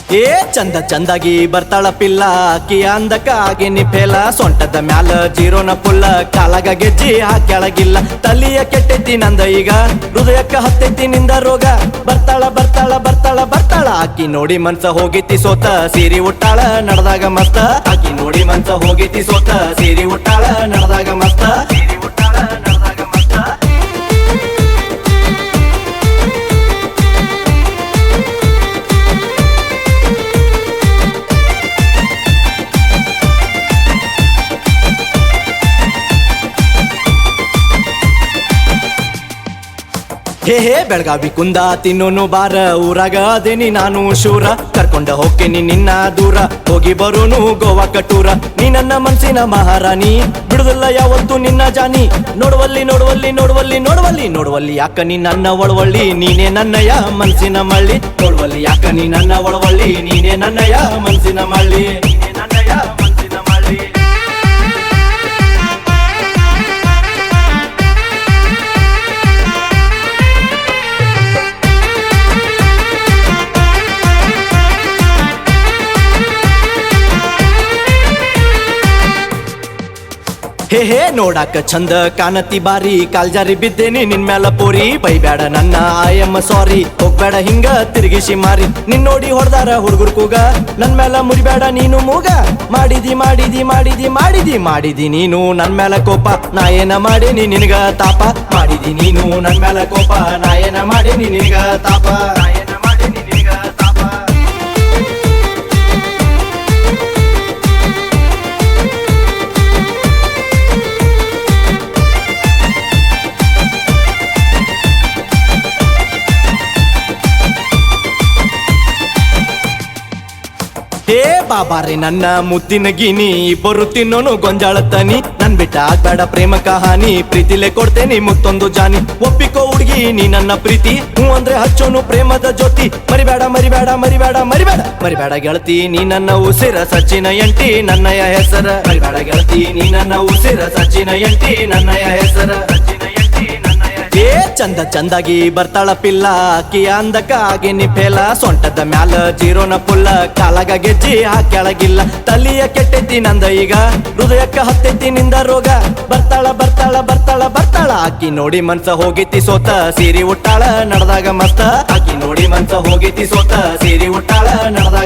ಏ ಚಂದ ಚಂದಾಗಿ ಬರ್ತಾಳ ಪಿಲ್ಲ ಆಕಿ ಅಂದಕ ಆಗೇನಿ ಫೇಲ ಸೊಂಟದ ಮ್ಯಾಲ ಜೀರೋನ ಪುಲ್ಲ ಕಾಲಾಗ ಗೆಜ್ಜಿ ಕೆಳಗಿಲ್ಲ ತಲಿಯ ಕೆಟ್ಟೈತಿ ನಂದ ಈಗ ಹೃದಯಕ್ಕ ಹತ್ತೈತಿ ನಿಂದ ರೋಗ ಬರ್ತಾಳ ಬರ್ತಾಳ ಬರ್ತಾಳ ಬರ್ತಾಳ ಆಕಿ ನೋಡಿ ಮನ್ಸ ಹೋಗೈತಿ ಸೋತ ಸೀರಿ ಉಟ್ಟಾಳ ನಡ್ದಾಗ ಮಸ್ತ ಆಕಿ ನೋಡಿ ಮನ್ಸ ಹೋಗೈತಿ ಸೋತ ಸೀರಿ ಉಟ್ಟಾಳ ನಡ್ದಾಗ ಮಸ್ತ ಸೀರಿ ಉಟ್ಟಾಳ ನಡ್ದಾಗ ಮಸ್ತ ಹೇ ಬೆಳಗಾವಿ ಕುಂದ ತಿನ್ನೋನು ಬಾರ ಊರಾಗ ಅದೇನಿ ನಾನು ಶೂರ ಕರ್ಕೊಂಡ ಹೋಗ್ತೇನಿ ನಿನ್ನ ದೂರ ಹೋಗಿ ಬರೋನು ಗೋವಾ ಕಟೂರ ನೀ ನನ್ನ ಮನ್ಸಿನ ಮಹಾರಾಣಿ ಬಿಡುದಿಲ್ಲ ಯಾವತ್ತು ನಿನ್ನ ಜಾನಿ ನೋಡುವಲ್ಲಿ ನೋಡುವಲ್ಲಿ ನೋಡುವಲ್ಲಿ ನೋಡುವಲ್ಲಿ ನೋಡುವಲ್ಲಿ ಯಾಕ ನೀ ನನ್ನ ಒಳವಳ್ಳಿ ನೀನೇ ನನ್ನಯ ಮನ್ಸಿನ ಮಳ್ಳಿ ನೋಡುವಲ್ಲಿ ಯಾಕ ನೀ ನನ್ನ ಒಳವಳ್ಳಿ ನೀನೇ ನನ್ನಯ ಮನ್ಸಿನ ಮಳ್ಳಿ ನೀನೇ ನನ್ನಯ ಮನ್ಸಿನ ಮಳ್ಳಿ ಹೇ ನೋಡಾಕ ಚಂದ ಕಾಣತಿ ಬಾರಿ ಕಾಲ್ಜಾರಿ ಬಿದ್ದೇನಿ ನಿನ್ ಮ್ಯಾಲ ಪೋರಿ ಬೈಬ್ಯಾಡ ನನ್ನ ಆಯಮ್ಮ ಸಾರಿ ಹೋಗ್ಬೇಡ ಹಿಂಗ ತಿರುಗಿಸಿ ಮಾರಿ ನಿನ್ ನೋಡಿ ಹೊಡ್ದಾರ ಹುಡುಗರು ಕೂಗ ನನ್ ಮ್ಯಾಲ ಮುರಿಬೇಡ ನೀನು ಮೂಗ ಮಾಡಿದಿ ಮಾಡಿದಿ ಮಾಡಿದಿ ಮಾಡಿದಿ ಮಾಡಿದಿ ನೀನು ನನ್ ಮ್ಯಾಲ ಕೋಪ ನಾ ಏನ ಮಾಡೇನಿ ನಿನಗ ತಾಪ ಮಾಡಿದಿ ನೀನು ನನ್ ಮ್ಯಾಲ ಕೋಪ ನಾ ಏನ ಮಾಡೇನಿ ನಿನಗ ತಾಪ ನಾ ಏನ ಮಾಡೇನಿ ನಿನಗ ತಾಪ ಹೇ ಬಾಬಾರೆ ನನ್ನ ಮುತ್ತಿನ ಗಿನಿ ಇಬ್ಬರು ತಿನ್ನೋನು ಗೊಂಜಾಳ ತನಿ ನನ್ ಬಿಟ್ಟ ಆಗ್ಬೇಡ ಪ್ರೇಮ ಕಹಾನಿ ಪ್ರೀತಿಲೆ ಕೊಡ್ತೇನಿ ಮುತ್ತೊಂದು ಜಾನಿ ಒಪ್ಪಿಕೋ ಹುಡುಗಿ ನೀ ನನ್ನ ಪ್ರೀತಿ ಹೂ ಅಂದ್ರೆ ಹಚ್ಚೋನು ಪ್ರೇಮದ ಜ್ಯೋತಿ ಮರಿಬೇಡ ಮರಿಬೇಡ ಮರಿಬೇಡ ಮರಿಬೇಡ ಮರಿಬೇಡ ಗೆಳತಿ ನೀ ನನ್ನ ಉಸಿರ ಸಚಿನ ಎಂಟಿ ನನ್ನಯ ಹೆಸರ ಮರಿಬೇಡ ಗೆಳತಿ ನೀ ನನ್ನ ಉಸಿರ ಸಚಿನ ಎಂಟಿ ನನ್ನಯ ಹೆಸರ ಏ ಚಂದ ಚಂದಾಗಿ ಬರ್ತಾಳ ಪಿಲ್ಲ ಆಕಿ ಅಂದಕ ಆಗೇನಿ ಫೇಲ ಸೊಂಟದ ಮ್ಯಾಲ ಜೀರೋನ ಪುಲ್ಲ ಕಾಲಾಗ ಗೆಜ್ಜಿ ಕೆಳಗಿಲ್ಲ ತಲಿಯ ಕೆಟ್ಟೈತಿ ನಂದ ಈಗ ಹೃದಯಕ್ಕ ಹತ್ತೈತಿ ನಿಂದ ರೋಗ ಬರ್ತಾಳ ಬರ್ತಾಳ ಬರ್ತಾಳ ಬರ್ತಾಳ ಆಕಿ ನೋಡಿ ಮನ್ಸ ಹೋಗೈತಿ ಸೋತ ಸೀರಿ ಉಟ್ಟಾಳ ನಡ್ದಾಗ ಮಸ್ತ ಆಕಿ ನೋಡಿ ಮನ್ಸ ಹೋಗೈತಿ ಸೋತ ಸೀರಿ ಉಟ್ಟಾಳ ನಡ್ದಾಗ